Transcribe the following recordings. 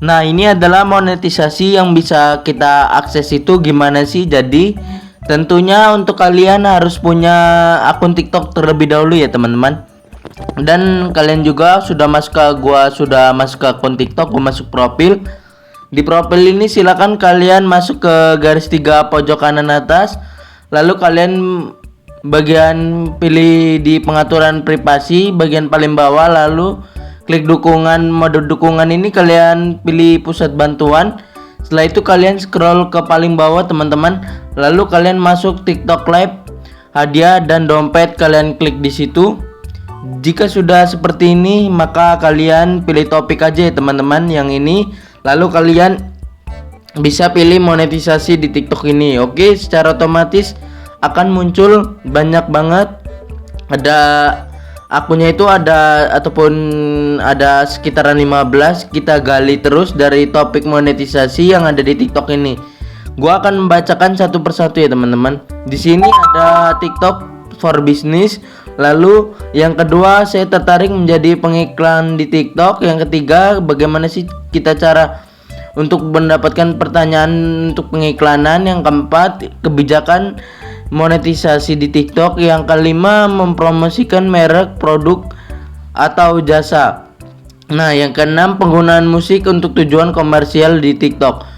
Nah, ini adalah monetisasi yang bisa kita akses itu gimana sih? Jadi, tentunya untuk kalian harus punya akun TikTok terlebih dahulu ya, teman-teman. Dan kalian juga sudah masuk ke akun TikTok, gua masuk profil. Di profil ini silakan kalian masuk ke garis 3 pojok kanan atas. Lalu kalian bagian pilih di pengaturan privasi bagian paling bawah, lalu klik dukungan. Mode dukungan ini kalian pilih pusat bantuan. Setelah itu kalian scroll ke paling bawah, teman-teman. Lalu kalian masuk TikTok Live, hadiah dan dompet, kalian klik di situ. Jika sudah seperti ini, maka kalian pilih topik aja ya, teman-teman, yang ini. Lalu kalian bisa pilih monetisasi di TikTok ini. Oke, secara otomatis akan muncul banyak banget. Ada akunnya itu ada sekitaran 15. Kita gali terus dari topik monetisasi yang ada di TikTok ini. Gua akan membacakan satu persatu ya, teman-teman. Di sini ada TikTok for Business. Lalu yang kedua, saya tertarik menjadi pengiklan di TikTok. Yang ketiga, bagaimana sih kita cara untuk mendapatkan pertanyaan untuk pengiklanan. Yang keempat, kebijakan monetisasi di TikTok. Yang kelima, mempromosikan merek, produk atau jasa. Nah, yang keenam, penggunaan musik untuk tujuan komersial di TikTok.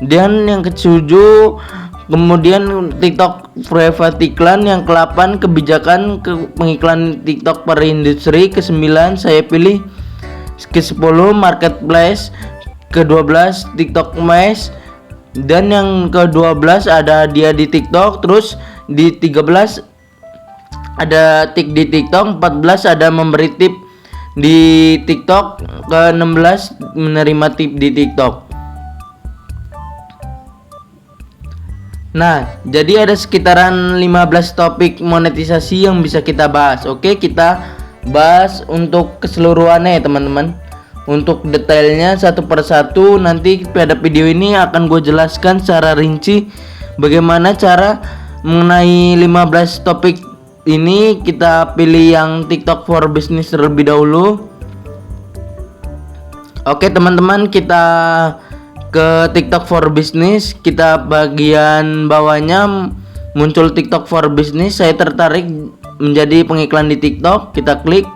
Dan yang ketujuh, kemudian TikTok private iklan. Yang ke-8, kebijakan pengiklan TikTok per industri. Ke-9 saya pilih. Ke-10 marketplace. Ke-12 TikTok Mesh. Dan yang ke-12 ada dia di TikTok. Terus di 13 ada tip di TikTok. 14 ada memberi tip di TikTok. Ke-16 menerima tip di TikTok. Nah, jadi ada sekitaran 15 topik monetisasi yang bisa kita bahas. Oke, kita bahas untuk keseluruhannya ya, teman-teman. Untuk detailnya satu persatu nanti pada video ini akan gue jelaskan secara rinci bagaimana cara mengenai 15 topik ini. Kita pilih yang TikTok for Business terlebih dahulu. Oke, teman-teman, kita ke TikTok for Business. Kita bagian bawahnya muncul TikTok for Business. Saya tertarik menjadi pengiklan di TikTok. Kita klik.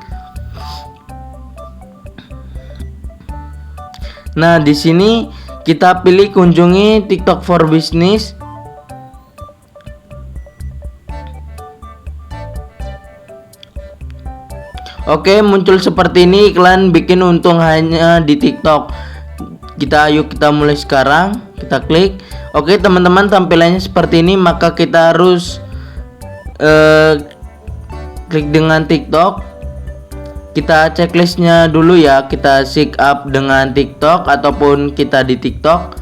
Nah, di sini kita pilih kunjungi TikTok for Business. Oke, muncul seperti ini, iklan bikin untung hanya di TikTok. Yuk kita mulai sekarang. Kita klik. Oke, teman-teman, tampilannya seperti ini. Maka kita harus klik dengan TikTok. Kita checklistnya dulu ya. Kita sign up dengan TikTok ataupun kita di TikTok.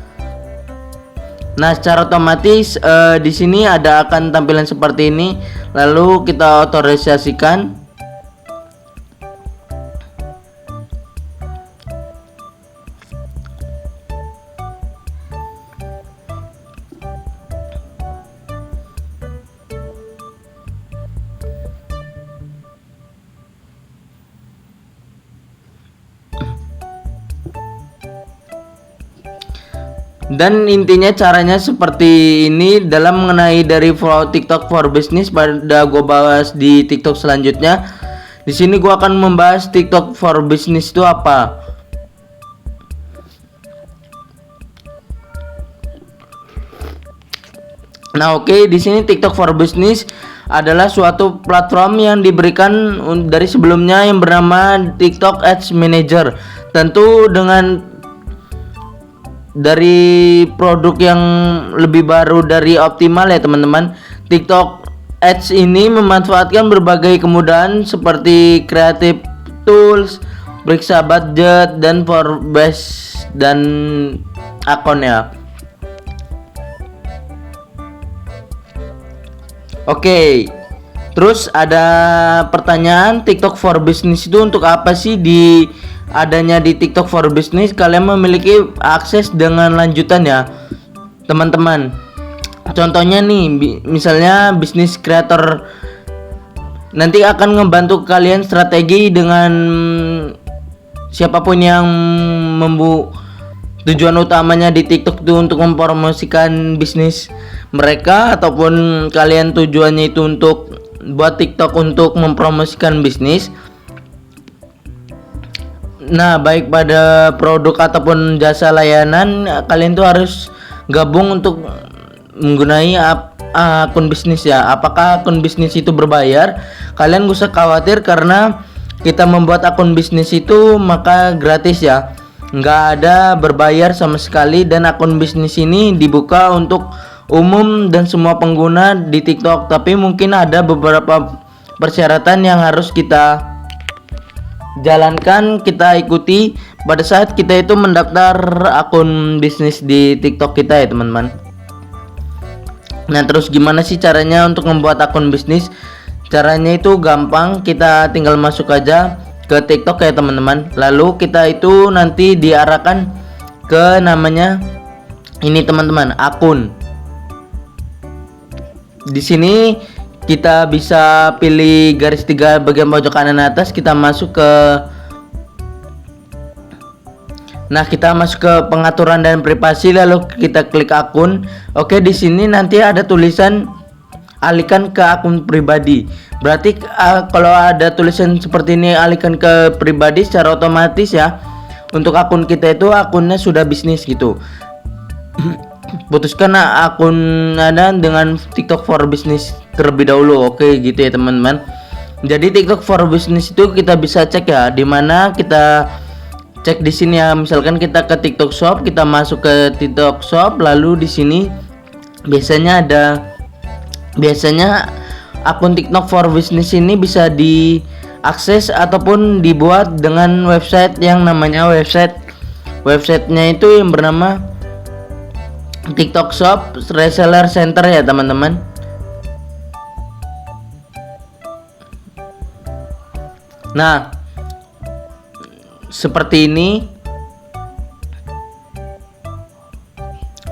Nah, secara otomatis di sini akan tampilan seperti ini. Lalu kita otorisasikan. Dan intinya caranya seperti ini. Dalam mengenai dari TikTok for Business pada gue bahas di TikTok selanjutnya. Di sini gue akan membahas TikTok for Business itu apa. Nah, oke, di sini TikTok for Business adalah suatu platform yang diberikan dari sebelumnya yang bernama TikTok Ads Manager. Tentu dengan dari produk yang lebih baru dari Optimal ya, teman-teman. TikTok Ads ini memanfaatkan berbagai kemudahan seperti creative tools, periksa budget, dan for base dan akun ya. Oke. Terus ada pertanyaan, TikTok for Business itu untuk apa sih? Adanya di TikTok for Business, kalian memiliki akses dengan lanjutan ya, teman-teman. Contohnya nih, misalnya bisnis creator nanti akan ngebantu kalian strategi dengan siapapun yang tujuan utamanya di TikTok itu untuk mempromosikan bisnis mereka, ataupun kalian tujuannya itu untuk buat TikTok untuk mempromosikan bisnis. Nah, baik pada produk ataupun jasa layanan, kalian tuh harus gabung untuk menggunakan akun bisnis ya. Apakah akun bisnis itu berbayar? Kalian gak usah khawatir, karena kita membuat akun bisnis itu maka gratis ya, nggak ada berbayar sama sekali, dan akun bisnis ini dibuka untuk umum dan semua pengguna di TikTok. Tapi mungkin ada beberapa persyaratan yang harus kita jalankan, kita ikuti pada saat kita itu mendaftar akun bisnis di TikTok kita ya teman-teman. Nah, terus gimana sih caranya untuk membuat akun bisnis? Caranya itu gampang, kita tinggal masuk aja ke TikTok ya teman-teman. Lalu kita itu nanti diarahkan ke namanya ini teman-teman, akun. Di sini kita bisa pilih garis 3 bagian pojok kanan atas, kita masuk ke kita masuk ke pengaturan dan privasi, lalu kita klik akun. Oke, di sini nanti ada tulisan alihkan ke akun pribadi. Berarti kalau ada tulisan seperti ini alihkan ke pribadi, secara otomatis ya untuk akun kita itu akunnya sudah bisnis gitu. Putuskan akun Anda dengan TikTok for Business terlebih dahulu. Oke gitu ya teman-teman. Jadi TikTok for Business itu kita bisa cek ya, dimana kita cek di sini ya. Misalkan kita ke TikTok Shop, kita masuk ke TikTok Shop, lalu di sini biasanya akun TikTok for Business ini bisa diakses ataupun dibuat dengan website yang namanya websitenya itu yang bernama TikTok Shop Reseller Center ya teman-teman. Nah, seperti ini.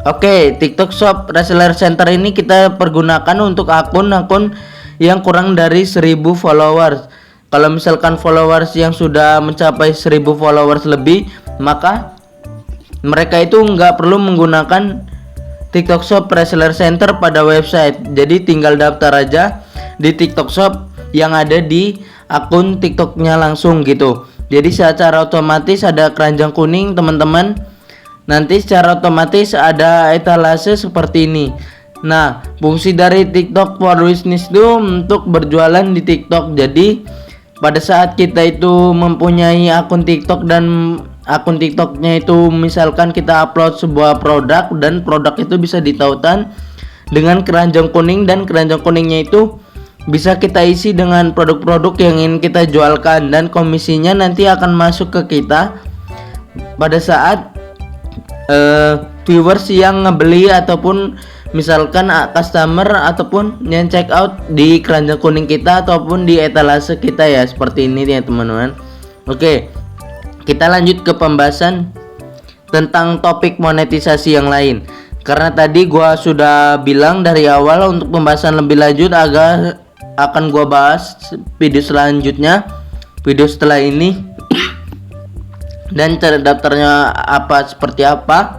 Oke, TikTok Shop Reseller Center ini kita pergunakan untuk akun-akun yang kurang dari 1000 followers. Kalau misalkan followers yang sudah mencapai 1000 followers lebih, maka mereka itu nggak perlu menggunakan TikTok Shop Reseller Center pada website. Jadi tinggal daftar aja di TikTok Shop yang ada di akun TikToknya langsung gitu. Jadi secara otomatis ada keranjang kuning teman-teman. Nanti secara otomatis ada etalase seperti ini. Nah, fungsi dari TikTok for Business itu untuk berjualan di TikTok. Jadi pada saat kita itu mempunyai akun TikTok dan akun TikToknya itu misalkan kita upload sebuah produk, dan produk itu bisa ditautan dengan keranjang kuning, dan keranjang kuningnya itu bisa kita isi dengan produk-produk yang ingin kita jualkan, dan komisinya nanti akan masuk ke kita pada saat viewers yang ngebeli ataupun misalkan customer ataupun yang check out di keranjang kuning kita ataupun di etalase kita ya, seperti ini ya teman-teman. Oke, kita lanjut ke pembahasan tentang topik monetisasi yang lain. Karena tadi gua sudah bilang dari awal untuk pembahasan lebih lanjut akan gua bahas video selanjutnya, video setelah ini. Dan cara daftarnya seperti apa,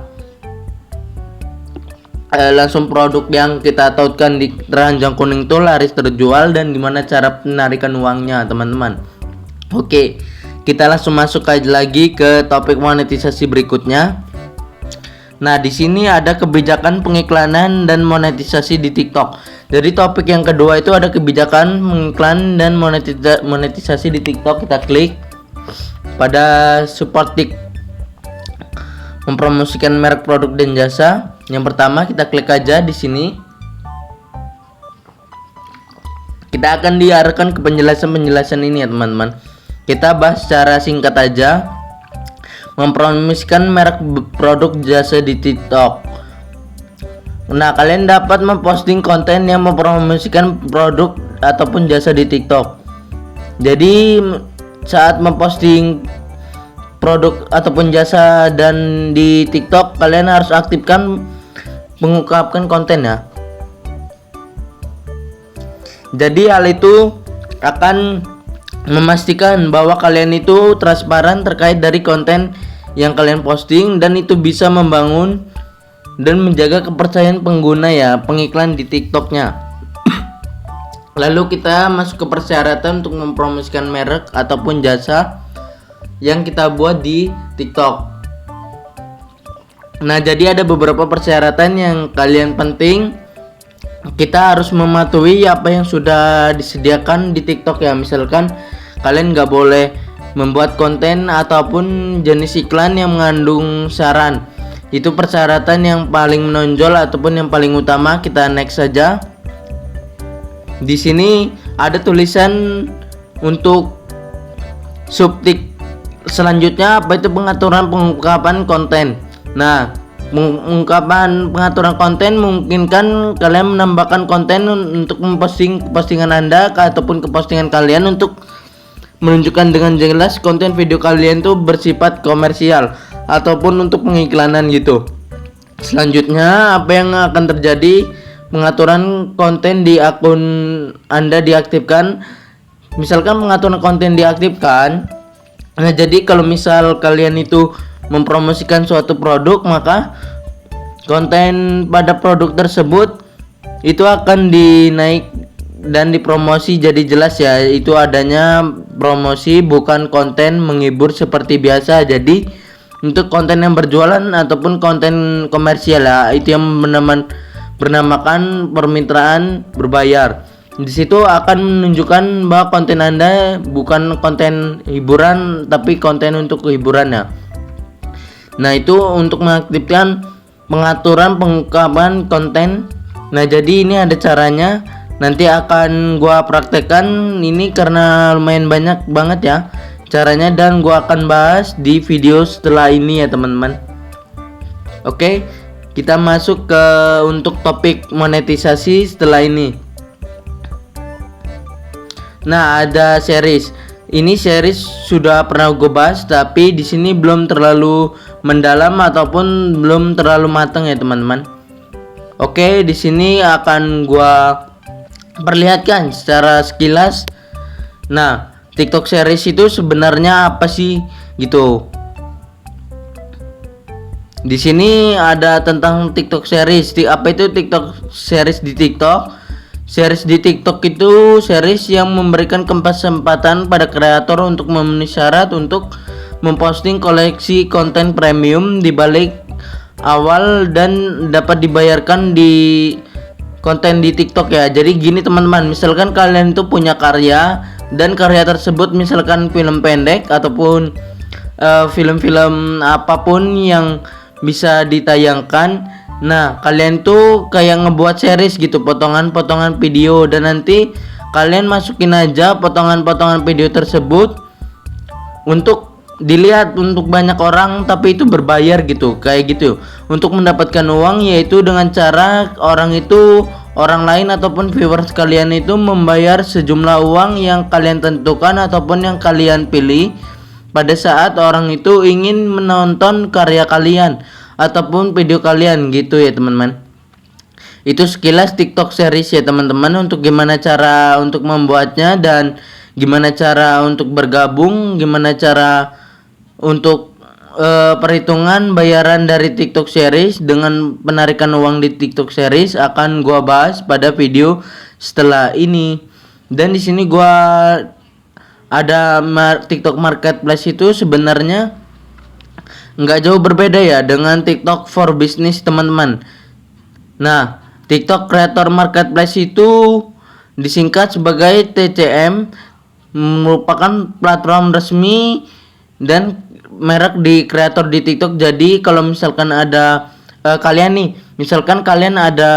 langsung produk yang kita tautkan di keranjang kuning itu laris terjual, dan gimana cara penarikan uangnya teman-teman. Oke, kita langsung masuk lagi ke topik monetisasi berikutnya. Nah, di sini ada kebijakan pengiklanan dan monetisasi di TikTok. Jadi topik yang kedua itu ada kebijakan pengiklan dan monetisasi di TikTok. Kita klik pada support mempromosikan merek produk dan jasa. Yang pertama kita klik aja di sini. Kita akan diarahkan ke penjelasan ini ya teman-teman. Kita bahas secara singkat aja. Mempromosikan merek produk jasa di TikTok. Nah, kalian dapat memposting konten yang mempromosikan produk ataupun jasa di TikTok. Jadi saat memposting produk ataupun jasa dan di TikTok, kalian harus aktifkan mengungkapkan konten ya. Jadi hal itu akan memastikan bahwa kalian itu transparan terkait dari konten yang kalian posting, dan itu bisa membangun dan menjaga kepercayaan pengguna ya, pengiklan di TikToknya. Lalu kita masuk ke persyaratan untuk mempromosikan merek ataupun jasa yang kita buat di TikTok. Nah, jadi ada beberapa persyaratan yang kalian penting kita harus mematuhi apa yang sudah disediakan di TikTok ya. Misalkan kalian nggak boleh membuat konten ataupun jenis iklan yang mengandung saran. Itu persyaratan yang paling menonjol ataupun yang paling utama. Kita next saja. Di sini ada tulisan untuk subtik selanjutnya, apa itu pengaturan pengungkapan konten. Nah, pengaturan konten memungkinkan kalian menambahkan konten untuk memposting postingan Anda ataupun ke postingan kalian untuk menunjukkan dengan jelas konten video kalian tuh bersifat komersial ataupun untuk pengiklanan gitu. Selanjutnya, apa yang akan terjadi? Pengaturan konten di akun Anda diaktifkan. Misalkan pengaturan konten diaktifkan, nah jadi kalau misal kalian itu mempromosikan suatu produk, maka konten pada produk tersebut itu akan dinaik dan dipromosi jadi jelas ya, itu adanya promosi bukan konten menghibur seperti biasa. Jadi untuk konten yang berjualan ataupun konten komersial ya, itu yang bernamakan permintaan berbayar. Di situ akan menunjukkan bahwa konten Anda bukan konten hiburan tapi konten untuk hiburannya. Nah, itu untuk mengaktifkan pengaturan pengungkapan konten. Nah, jadi ini ada caranya. Nanti akan gua praktekkan ini karena lumayan banyak banget ya caranya, dan gua akan bahas di video setelah ini ya teman-teman. Oke, kita masuk ke untuk topik monetisasi setelah ini. Nah, ada series. Ini series sudah pernah gue bahas, tapi di sini belum terlalu mendalam ataupun belum terlalu matang ya teman-teman. Oke, di sini akan gue perlihatkan secara sekilas. Nah, TikTok series itu sebenarnya apa sih gitu. Di sini ada tentang TikTok series. Apa itu TikTok series di TikTok? Series di TikTok itu series yang memberikan kesempatan pada kreator untuk memenuhi syarat untuk memposting koleksi konten premium di balik awal dan dapat dibayarkan di konten di TikTok ya. Jadi gini teman-teman, misalkan kalian itu punya karya dan karya tersebut misalkan film pendek ataupun film-film apapun yang bisa ditayangkan. Nah, kalian tuh kayak ngebuat series gitu, potongan-potongan video, dan nanti kalian masukin aja potongan-potongan video tersebut untuk dilihat untuk banyak orang, tapi itu berbayar gitu, kayak gitu. Untuk mendapatkan uang yaitu dengan cara orang lain ataupun viewers kalian itu membayar sejumlah uang yang kalian tentukan ataupun yang kalian pilih pada saat orang itu ingin menonton karya kalian ataupun video kalian gitu ya teman-teman. Itu sekilas TikTok series ya teman-teman, untuk gimana cara untuk membuatnya dan gimana cara untuk bergabung, gimana cara untuk perhitungan bayaran dari TikTok series dengan penarikan uang di TikTok series akan gua bahas pada video setelah ini. Dan di sini gua ada TikTok Marketplace itu sebenarnya nggak jauh berbeda ya dengan TikTok for Business teman-teman. Nah, TikTok Creator Marketplace itu disingkat sebagai TCM, merupakan platform resmi dan merek di kreator di TikTok. Jadi kalau misalkan ada kalian nih, misalkan kalian ada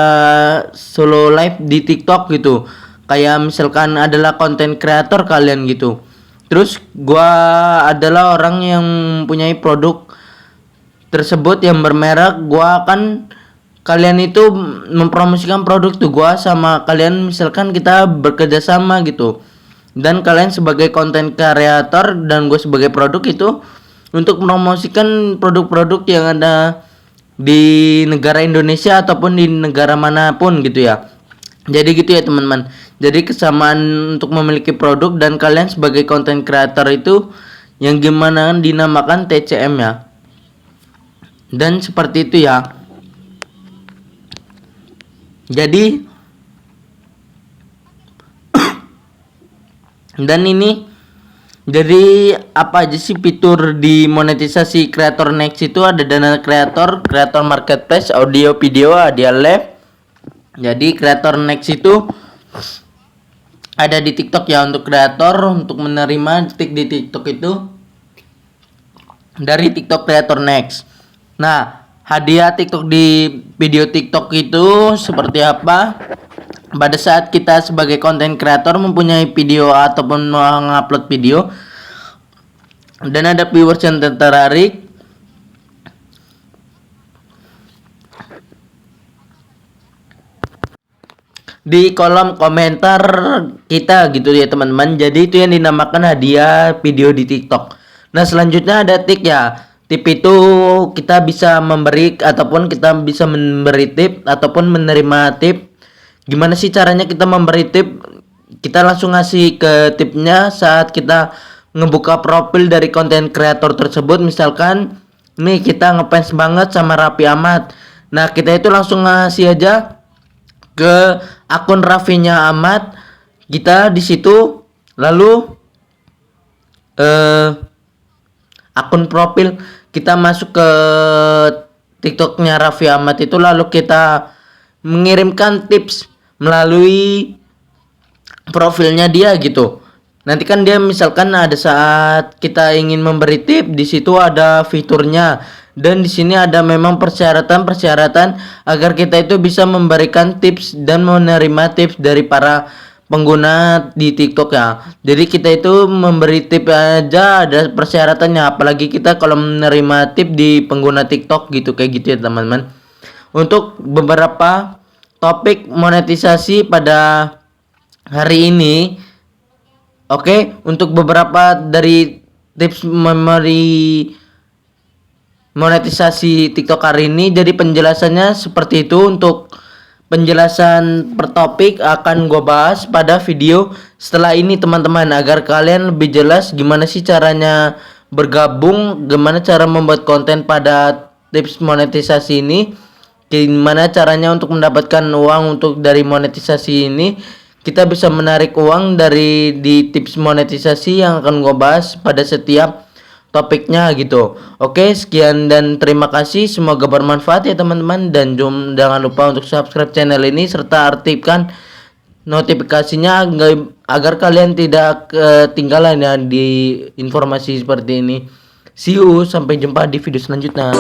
solo live di TikTok gitu, kayak misalkan adalah konten kreator kalian gitu, terus gua adalah orang yang mempunyai produk tersebut yang bermerek, gua akan kalian itu mempromosikan produk tuh gua sama kalian, misalkan kita bekerja sama gitu, dan kalian sebagai konten kreator dan gue sebagai produk itu untuk mempromosikan produk-produk yang ada di negara Indonesia ataupun di negara manapun gitu ya. Jadi gitu ya teman-teman. Jadi kesamaan untuk memiliki produk dan kalian sebagai content creator itu yang gimana dinamakan TCM ya. Dan seperti itu ya. Jadi dan ini jadi apa aja sih fitur di monetisasi Creator Next itu? Ada dana kreator, Creator Marketplace, audio, video, ada live. Jadi Creator Next itu ada di TikTok ya untuk kreator, untuk menerima di TikTok itu dari TikTok Creator Next. Nah, hadiah TikTok di video TikTok itu seperti apa? Pada saat kita sebagai konten kreator mempunyai video ataupun mengupload video dan ada viewers yang tertarik, di kolom komentar kita gitu ya teman-teman. Jadi itu yang dinamakan hadiah video di TikTok. Nah, selanjutnya ada tip ya. Tip itu kita bisa memberi ataupun kita bisa memberi tip ataupun menerima tip. Gimana sih caranya kita memberi tip? Kita langsung ngasih ke tipnya saat kita ngebuka profil dari konten kreator tersebut. Misalkan nih kita ngefans banget sama Raffi Ahmad. Nah, kita itu langsung ngasih aja ke akun Raffinya Ahmad kita di situ, lalu akun profil kita masuk ke TikToknya Raffi Ahmad itu, lalu kita mengirimkan tips melalui profilnya dia gitu. Nanti kan dia misalkan ada saat kita ingin memberi tip, di situ ada fiturnya. Dan di sini ada memang persyaratan agar kita itu bisa memberikan tips dan menerima tips dari para pengguna di TikTok ya. Jadi kita itu memberi tips aja ada persyaratannya, apalagi kita kalau menerima tips di pengguna TikTok gitu, kayak gitu ya teman-teman. Untuk beberapa topik monetisasi pada hari ini, oke, untuk beberapa dari tips monetisasi TikTok hari ini, jadi penjelasannya seperti itu. Untuk penjelasan per topik akan gue bahas pada video setelah ini teman-teman, agar kalian lebih jelas gimana sih caranya bergabung, gimana cara membuat konten pada tips monetisasi ini, gimana caranya untuk mendapatkan uang untuk dari monetisasi ini. Kita bisa menarik uang dari di tips monetisasi yang akan gue bahas pada setiap topiknya gitu. Oke, sekian dan terima kasih, semoga bermanfaat ya teman-teman, dan jangan lupa untuk subscribe channel ini serta aktifkan notifikasinya agar kalian tidak ketinggalan ya di informasi seperti ini. See you, sampai jumpa di video selanjutnya.